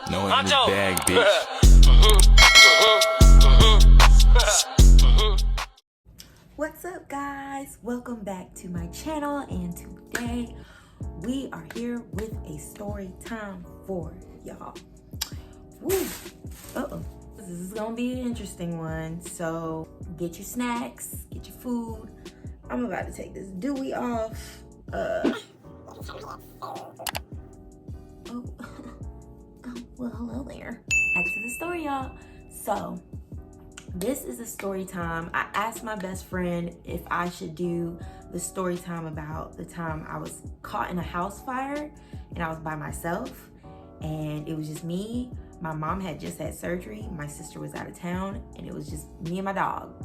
No in this bag, bitch. What's up, guys? Welcome back to my channel, and today we are here with a story time for y'all. Woo! This is gonna be an interesting one, so get your snacks, get your food. I'm about to take this Dewey off. Well, hello there. Back to the story, y'all. So this is a story time. I asked my best friend if I should do the story time about the time I was caught in a house fire and I was by myself, and it was just me. My mom had just had surgery, my sister was out of town, and it was just me and my dog.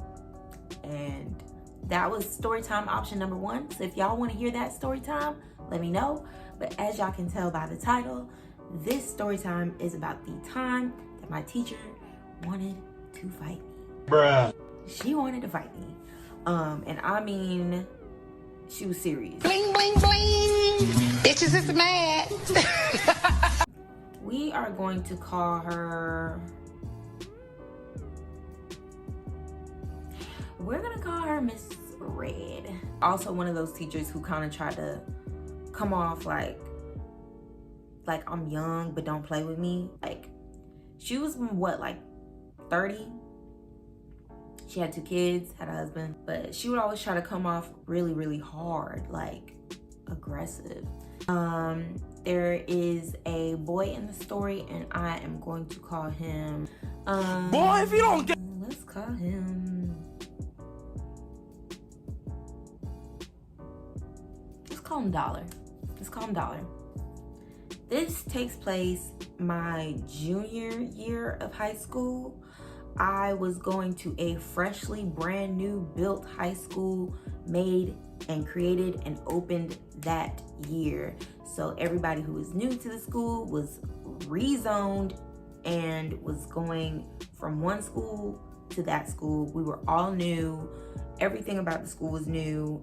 And that was story time option number one. So if y'all want to hear that story time, let me know. But as y'all can tell by the title, this story time is about the time that my teacher wanted to fight me. Bruh. She wanted to fight me. And I mean, she was serious. Bling, bling, bling. Bitches is mad. We are going to call her, we're gonna call her Miss Red. Also one of those teachers who kind of tried to come off like I'm young, but don't play with me. Like, she was what, like 30? She had 2 kids, had a husband, but she would always try to come off really, really hard, like aggressive. There is a boy in the story, and I am going to call him, Boy, if you don't get... let's call him, let's call him Dollar. Let's call him Dollar. This takes place my junior year of high school. I was going to a freshly brand new built high school, made and created and opened that year. So everybody who was new to the school was rezoned and was going from one school to that school. We were all new. Everything about the school was new.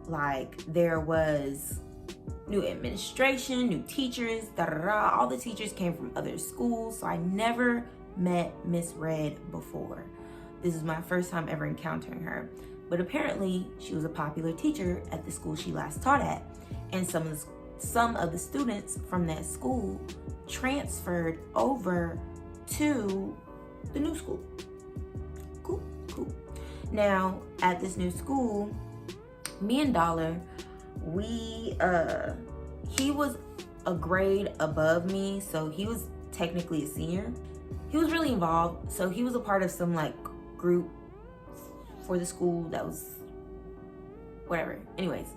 Like, there was new administration, new teachers, all the teachers came from other schools. So I never met Miss Red before. This is my first time ever encountering her. But apparently she was a popular teacher at the school she last taught at. And some of the students from that school transferred over to the new school. Cool. Now, at this new school, me and Dollar, he was a grade above me, so he was technically a senior. He was really involved, so he was a part of some like group for the school that was whatever. Anyways,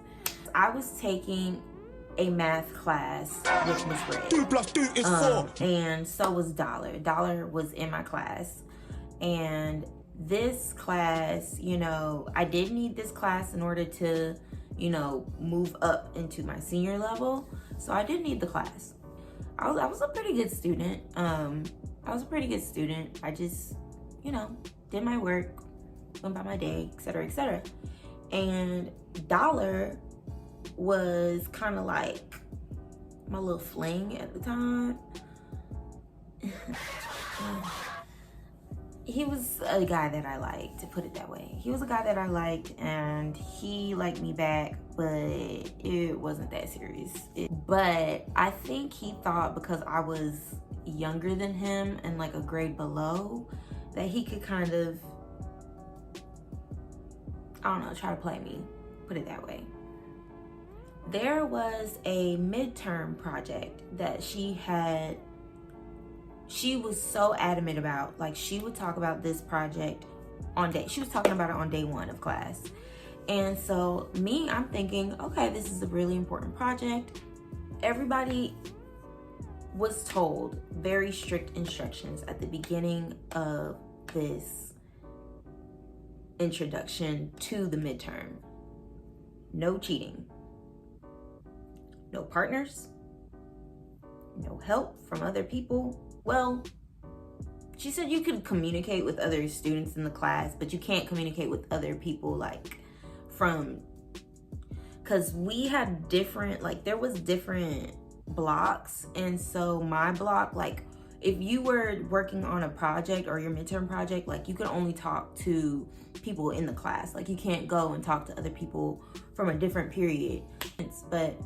I was taking a math class with Miss Red. 2 + 2 is 4. And so was Dollar. Dollar was in my class. And this class, you know, I did need this class in order to, you know, move up into my senior level. So I did need the class. I was a pretty good student. I just, you know, did my work, went by my day, etc., etc. And Dollar was kind of like my little fling at the time. He was a guy that I liked, to put it that way. He was a guy that I liked, and he liked me back, but it wasn't that serious. But I think he thought because I was younger than him and like a grade below, that he could kind of, I don't know, try to play me, put it that way. There was a midterm project that she was so adamant about. Like, she would talk about this project she was talking about it on day 1 of class. And so I'm thinking, okay, this is a really important project. Everybody was told very strict instructions at the beginning of this introduction to the midterm. No cheating. No partners. No help from other people. Well, she said you could communicate with other students in the class, but you can't communicate with other people like from, because we had different, like there was different blocks. And so my block, like if you were working on a project or your midterm project, like you can only talk to people in the class. Like you can't go and talk to other people from a different period. But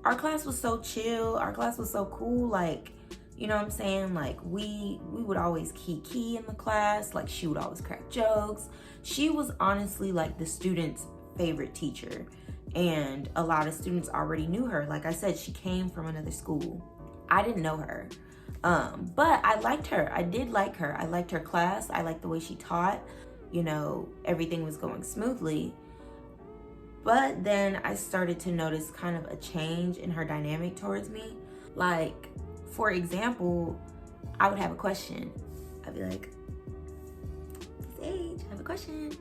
our class was so chill. Our class was so cool. Like, you know what I'm saying? Like we would always kiki in the class. Like she would always crack jokes. She was honestly like the students' favorite teacher. And a lot of students already knew her. Like I said, she came from another school. I didn't know her. But I liked her. I did like her. I liked her class. I liked the way she taught. You know, everything was going smoothly. But then I started to notice kind of a change in her dynamic towards me. Like, for example, I would have a question. I'd be like, Miss H, I have a question.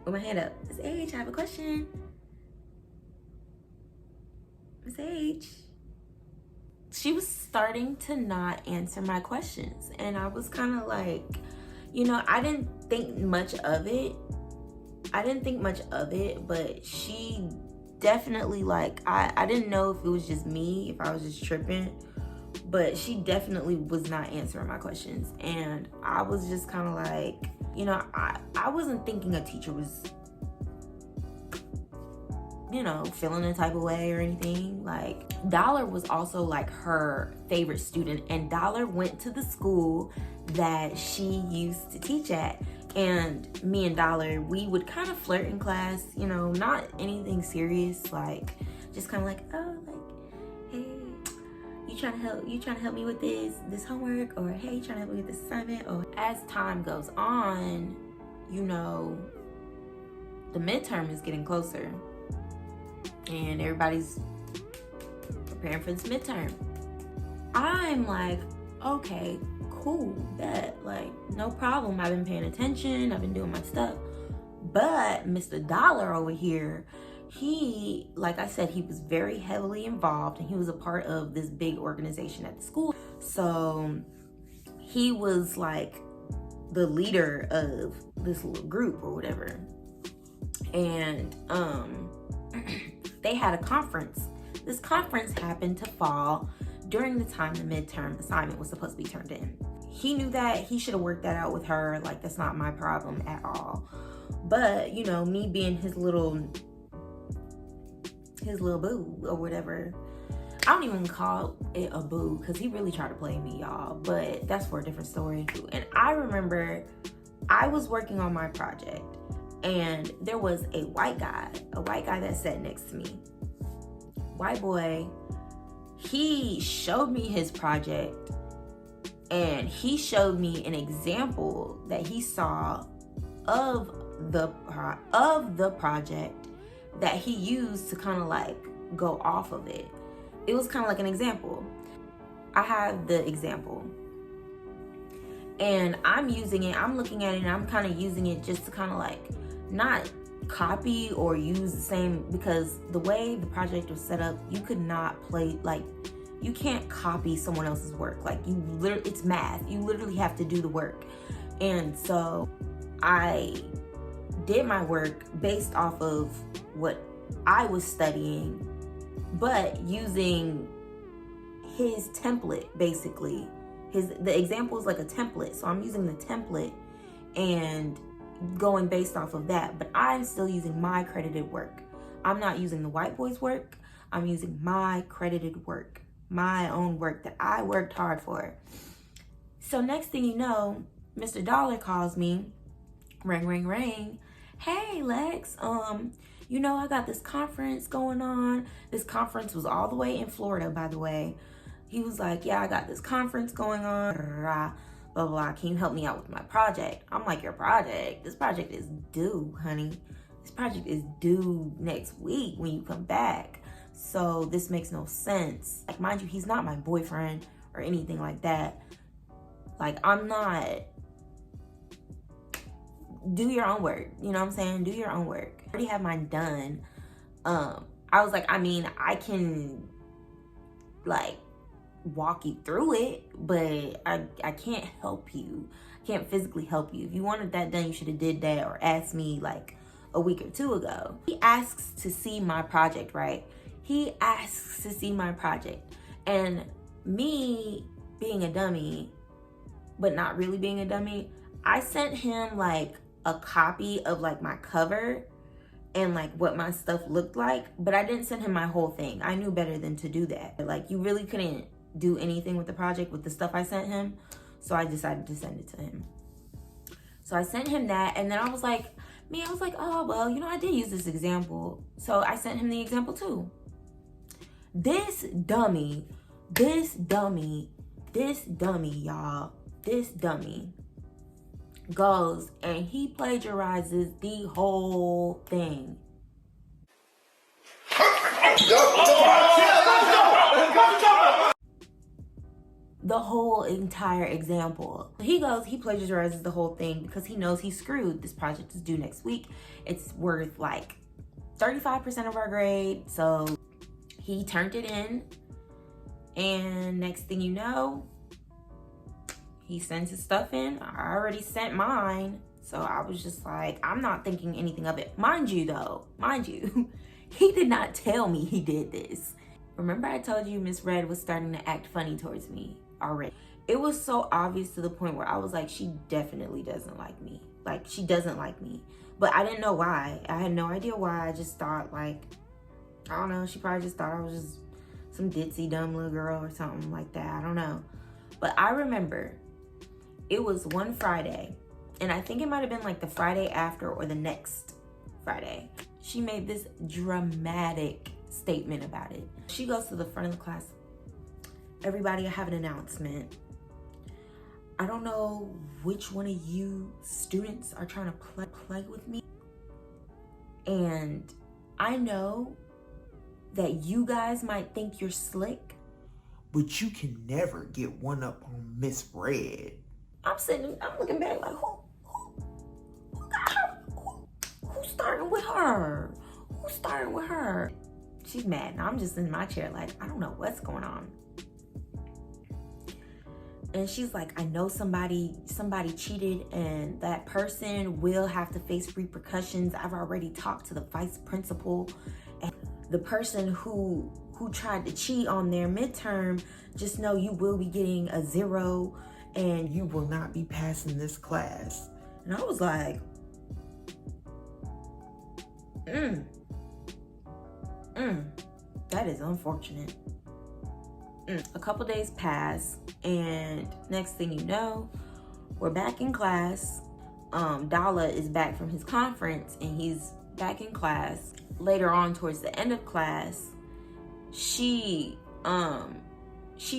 With my hand up. Miss H, I have a question. Miss H. She was starting to not answer my questions. And I was kind of like, you know, I didn't think much of it. But she definitely, like, I didn't know if it was just me, if I was just tripping, but she definitely was not answering my questions. And I was just kind of like, you know, I wasn't thinking a teacher was, you know, feeling a type of way or anything. Like, Dollar was also like her favorite student, and Dollar went to the school that she used to teach at. And me and Dollar, we would kind of flirt in class, you know, not anything serious, like just kind of like, oh, like, hey, you trying to help me with this homework, or hey, you trying to help me with this assignment. Or as time goes on, you know, the midterm is getting closer and everybody's preparing for this midterm. I'm like, okay, cool, bet, like, no problem. I've been paying attention, I've been doing my stuff. But Mr. Dollar over here, he, like I said, he was very heavily involved, and he was a part of this big organization at the school. So he was like the leader of this little group or whatever. And they had a conference. This conference happened to fall during the time the midterm assignment was supposed to be turned in. He knew that. He should have worked that out with her. Like, that's not my problem at all. But, you know, me being his little boo or whatever. I don't even call it a boo, because he really tried to play me, y'all. But that's for a different story. And I remember I was working on my project, and there was a white guy that sat next to me. White boy. He showed me his project, and he showed me an example that he saw of the project that he used to kind of like go off of it. It was kind of like an example. I have the example, and I'm using it. I'm looking at it, and I'm kind of using it just to kind of like not copy or use the same, because the way the project was set up, you could not play, like, you can't copy someone else's work. Like, you literally, it's math, you literally have to do the work. And so I did my work based off of what I was studying, but using his template, basically. The example is like a template, so I'm using the template and going based off of that, but I'm still using my credited work. I'm not using the white boy's work. I'm using my credited work, my own work that I worked hard for. So next thing you know, Mr. Dollar calls me, ring, ring, ring. Hey, Lex, you know, I got this conference going on. This conference was all the way in Florida, by the way. He was like, yeah, I got this conference going on. Blah, blah, can you help me out with my project? I'm like, your project? This project is due, honey. This project is due next week when you come back. So this makes no sense. Like, mind you, he's not my boyfriend or anything like that. Like, I'm not. Do your own work. You know what I'm saying? Do your own work. I already have mine done. I was like, I mean, I can, like, walk you through it, but I can't help you. I can't physically help you. If you wanted that done, you should have did that or asked me like a week or two ago. He asks to see my project, right? He asks to see my project. And me being a dummy, but not really being a dummy, I sent him like a copy of like my cover and like what my stuff looked like, but I didn't send him my whole thing. I knew better than to do that. Like, you really couldn't do anything with the project with the stuff I sent him, so I decided to send it to him. So I sent him that, and then I was like, oh, well, you know, I did use this example. So I sent him the example too. This dummy, y'all, this dummy goes and he plagiarizes the whole thing. The whole entire example. He goes, he plagiarizes the whole thing because he knows he's screwed. This project is due next week. It's worth like 35% of our grade. So he turned it in, and next thing you know, he sends his stuff in. I already sent mine. So I was just like, I'm not thinking anything of it. Mind you, he did not tell me he did this. Remember I told you Miss Red was starting to act funny towards me already? It was so obvious to the point where I was like, she definitely doesn't like me. Like, she doesn't like me. But I didn't know why. I had no idea why. I just thought, like, I don't know, she probably just thought I was just some ditzy dumb little girl or something like that. I don't know. But I remember it was one Friday, and I think it might have been like the Friday after or the next Friday. She made this dramatic statement about it. She goes to the front of the class. Everybody, I have an announcement. I don't know which one of you students are trying to play with me. And I know that you guys might think you're slick, but you can never get one up on Miss Red. I'm looking back like, who got her? Who's starting with her? Who's starting with her? She's mad, and I'm just in my chair like, I don't know what's going on. And she's like, I know somebody cheated, and that person will have to face repercussions. I've already talked to the vice principal, and the person who tried to cheat on their midterm, just know you will be getting a 0 and you will not be passing this class. And I was like, that is unfortunate. A couple days pass, and next thing you know, we're back in class. Dala is back from his conference, and he's back in class. Later on, towards the end of class, she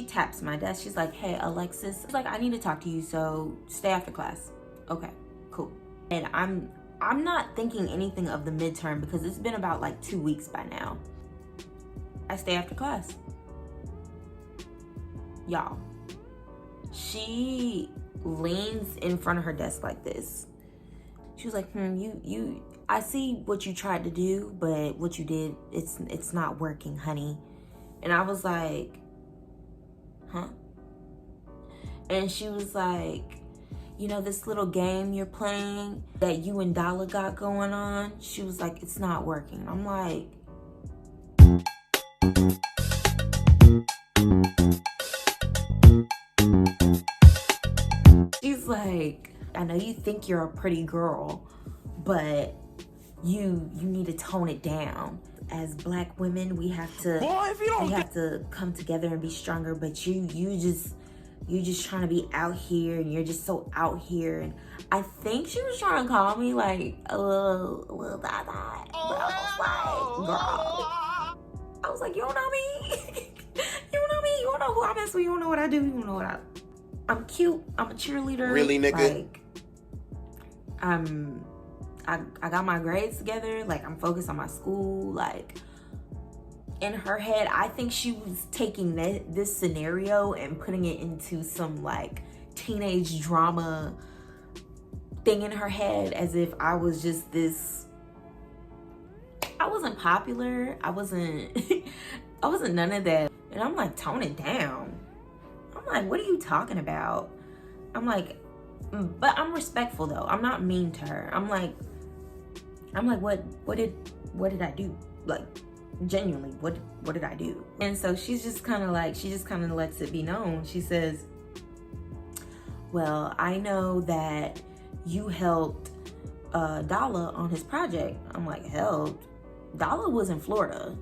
taps my desk. She's like, hey, Alexis, she's like, I need to talk to you, so stay after class. Okay, cool. And I'm not thinking anything of the midterm because it's been about like 2 weeks by now. I stay after class. Y'all, she leans in front of her desk like this. She was like, I see what you tried to do, but what you did, it's not working, honey. And I was like, huh? And she was like, you know, this little game you're playing that you and Dala got going on? She was like, it's not working. I'm like, she's like, I know you think you're a pretty girl, but you need to tone it down. As Black women, we have to come together and be stronger, but you just trying to be out here, and you're just so out here. And I think she was trying to call me like a little dada, but I was like, girl, I was like, you don't know me. You don't know me. You don't know who I mess with. You don't know what I do. You don't know I'm cute. I'm a cheerleader. Really, nigga? Like, I got my grades together. Like, I'm focused on my school. Like, in her head, I think she was taking this scenario and putting it into some like teenage drama thing in her head, as if I was just this. I wasn't popular. I wasn't none of that. And I'm like, tone it down. I'm like, what are you talking about? I'm like, but I'm respectful though. I'm not mean to her. I'm like, what did I do? Like, genuinely, what did I do? And so she's just kind of like, she just kind of lets it be known. She says, well, I know that you helped Dala on his project. I'm like, helped? Dala was in Florida.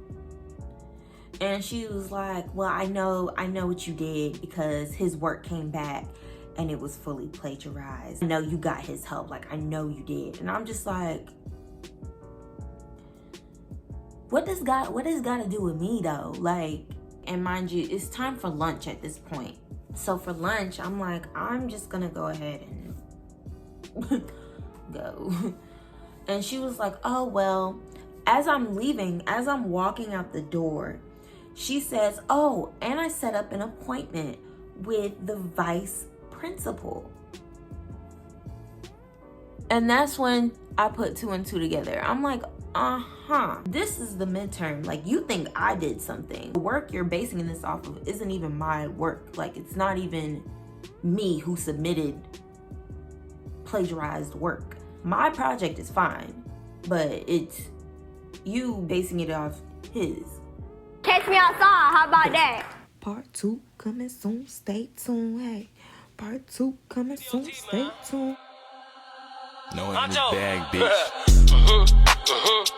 And she was like, well, I know what you did because his work came back and it was fully plagiarized. I know you got his help. Like, I know you did. And I'm just like, what does got to do with me though? Like, and mind you, it's time for lunch at this point. So for lunch, I'm like, I'm just gonna go ahead and go. And she was like, oh, well, as I'm walking out the door, she says, oh, and I set up an appointment with the vice principal. And that's when I put 2 and 2 together. I'm like, this is the midterm. Like, you think I did something. The work you're basing this off of isn't even my work. Like, it's not even me who submitted plagiarized work. My project is fine, but it's you basing it off his. Catch me outside, how about that? Part 2 coming soon, stay tuned, hey. Part 2 coming soon, stay tuned. No in this bag, bitch.